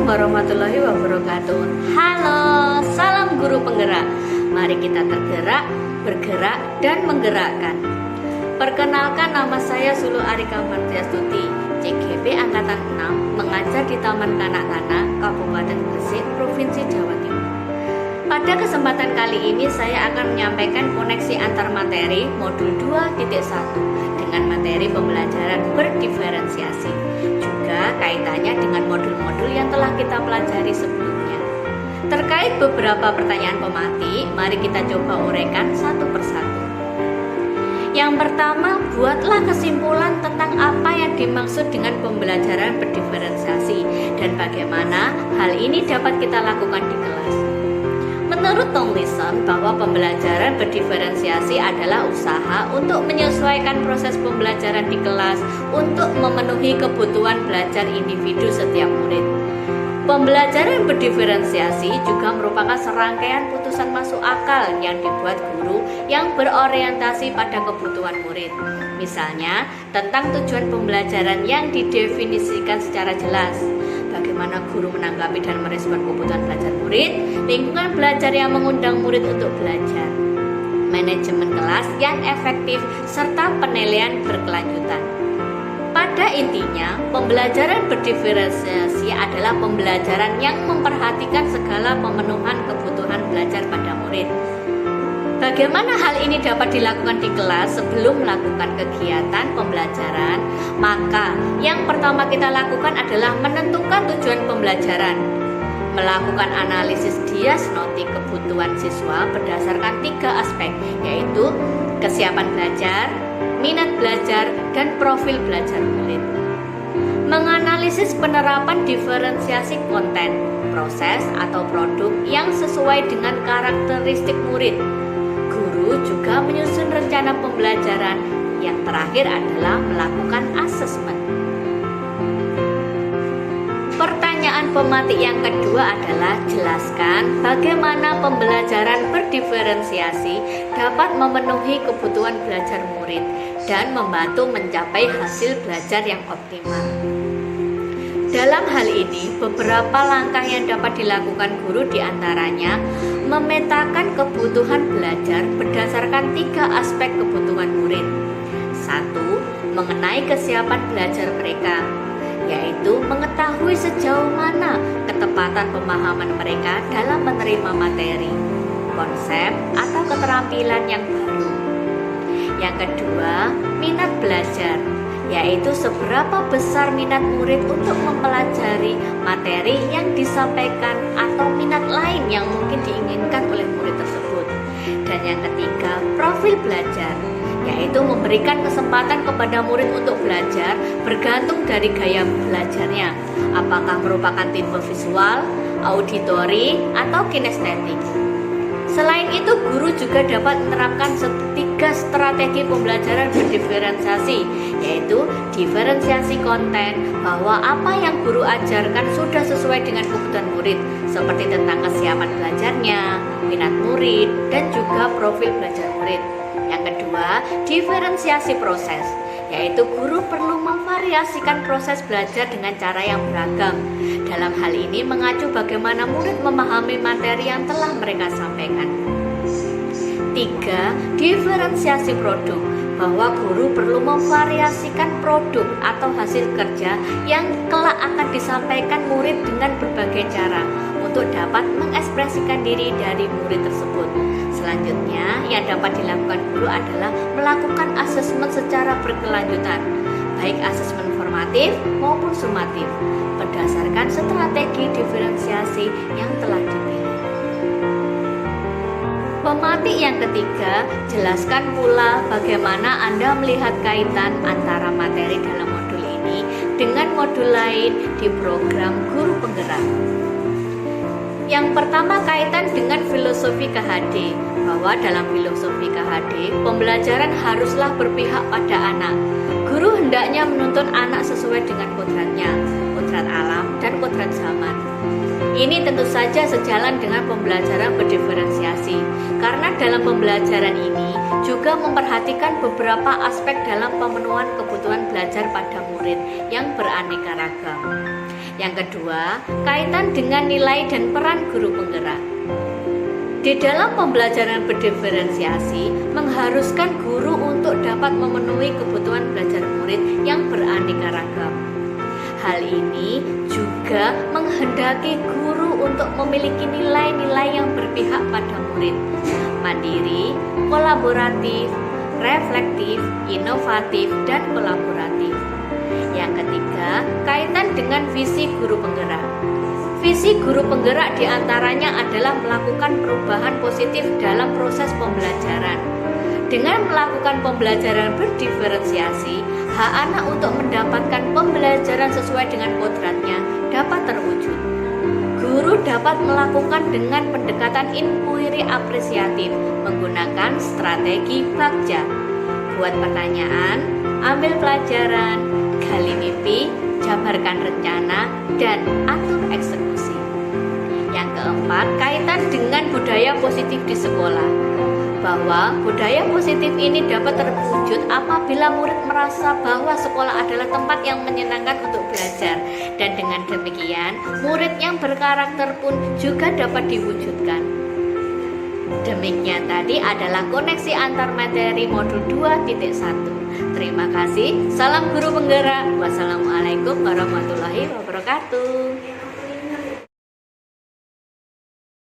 Assalamualaikum warahmatullahi wabarakatuh. Halo, salam guru penggerak. Mari kita tergerak, bergerak, dan menggerakkan. Perkenalkan, nama saya Sulu Arika Martiastuti, CGP Angkatan 6, mengajar di Taman Kanak-kanak, Kabupaten Gresik, Provinsi Jawa Timur. Pada kesempatan kali ini saya akan menyampaikan koneksi antar materi modul 2.1 dengan materi pembelajaran berdiferensiasi, juga kaitannya dengan modul-modul yang telah kita pelajari sebelumnya. Terkait beberapa pertanyaan pematik, mari kita coba uraikan satu persatu. Yang pertama, buatlah kesimpulan tentang apa yang dimaksud dengan pembelajaran berdiferensiasi dan bagaimana hal ini dapat kita lakukan di kelas. Menurut Tomlinson, bahwa pembelajaran berdiferensiasi adalah usaha untuk menyesuaikan proses pembelajaran di kelas untuk memenuhi kebutuhan belajar individu setiap murid. Pembelajaran berdiferensiasi juga merupakan serangkaian putusan masuk akal yang dibuat guru yang berorientasi pada kebutuhan murid. Misalnya, tentang tujuan pembelajaran yang didefinisikan secara jelas, bagaimana guru menanggapi dan merespon kebutuhan belajar murid, lingkungan belajar yang mengundang murid untuk belajar, manajemen kelas yang efektif, serta penilaian berkelanjutan. Pada intinya, pembelajaran berdiferensiasi adalah pembelajaran yang memperhatikan segala pemenuhan kebutuhan belajar pada murid. Bagaimana hal ini dapat dilakukan di kelas sebelum melakukan kegiatan pembelajaran? Maka yang pertama kita lakukan adalah menentukan tujuan pembelajaran. Melakukan analisis diagnostik kebutuhan siswa berdasarkan 3 aspek, yaitu kesiapan belajar, minat belajar, dan profil belajar murid. Menganalisis penerapan diferensiasi konten, proses atau produk yang sesuai dengan karakteristik murid. Guru juga menyusun rencana pembelajaran. Yang terakhir adalah melakukan asesmen. Pertanyaan pematik yang kedua adalah jelaskan bagaimana pembelajaran berdiferensiasi dapat memenuhi kebutuhan belajar murid dan membantu mencapai hasil belajar yang optimal. Dalam hal ini, beberapa langkah yang dapat dilakukan guru diantaranya memetakan kebutuhan belajar berdasarkan 3 aspek kebutuhan murid. 1. Mengenai kesiapan belajar mereka, yaitu mengetahui sejauh mana ketepatan pemahaman mereka dalam menerima materi, konsep, atau keterampilan yang baru. Yang kedua, minat belajar, yaitu seberapa besar minat murid untuk mempelajari materi yang disampaikan atau minat lain yang mungkin diinginkan oleh murid tersebut. Dan yang ketiga, profil belajar, yaitu memberikan kesempatan kepada murid untuk belajar bergantung dari gaya belajarnya, apakah merupakan tipe visual, auditori, atau kinestetik. Selain itu, guru juga dapat menerapkan 3 strategi pembelajaran berdiferensiasi, yaitu diferensiasi konten, bahwa apa yang guru ajarkan sudah sesuai dengan kebutuhan murid, seperti tentang kesiapan belajarnya, minat murid, dan juga profil belajar murid. Yang kedua, diferensiasi proses, yaitu guru perlu memvariasikan proses belajar dengan cara yang beragam. Dalam hal ini mengacu bagaimana murid memahami materi yang telah mereka sampaikan. 3. Diferensiasi produk, bahwa guru perlu memvariasikan produk atau hasil kerja yang kelak akan disampaikan murid dengan berbagai cara untuk dapat mengekspresikan diri dari murid tersebut. Selanjutnya, yang dapat dilakukan guru adalah melakukan asesmen secara berkelanjutan, baik asesmen formatif maupun sumatif, berdasarkan strategi diferensiasi yang telah dipilih. Pematik yang ketiga, jelaskan pula bagaimana Anda melihat kaitan antara materi dalam modul ini dengan modul lain di program Guru Penggerak. Yang pertama, kaitan dengan filosofi KHD, bahwa dalam filosofi KHD, pembelajaran haruslah berpihak pada anak. Guru hendaknya menuntun anak sesuai dengan kodratnya, kodrat alam, dan kodrat zaman. Ini tentu saja sejalan dengan pembelajaran berdiferensiasi, karena dalam pembelajaran ini juga memperhatikan beberapa aspek dalam pemenuhan kebutuhan belajar pada murid yang beraneka ragam. Yang kedua, kaitan dengan nilai dan peran guru penggerak. Di dalam pembelajaran berdiferensiasi, mengharuskan guru untuk dapat memenuhi kebutuhan belajar murid yang beraneka ragam. Hal ini juga menghendaki guru untuk memiliki nilai-nilai yang berpihak pada murid, mandiri, kolaboratif, reflektif, inovatif, dan kolaboratif. Yang ketiga, kaitan dengan visi guru penggerak. Visi guru penggerak diantaranya adalah melakukan perubahan positif dalam proses pembelajaran. Dengan melakukan pembelajaran berdiferensiasi, hak anak untuk mendapatkan pembelajaran sesuai dengan kodratnya dapat terwujud. Guru dapat melakukan dengan pendekatan inquiry apresiatif menggunakan strategi BAKJA. Buat pertanyaan, ambil pelajaran, gali mimpi, jabarkan rencana, dan atur eksekusi. Yang keempat, kaitan dengan budaya positif di sekolah. Bahwa budaya positif ini dapat terwujud apabila murid merasa bahwa sekolah adalah tempat yang menyenangkan untuk belajar. Dan dengan demikian, murid yang berkarakter pun juga dapat diwujudkan. Demikian tadi adalah koneksi antar materi modul 2.1. Terima kasih. Salam guru penggerak. Wassalamualaikum warahmatullahi wabarakatuh.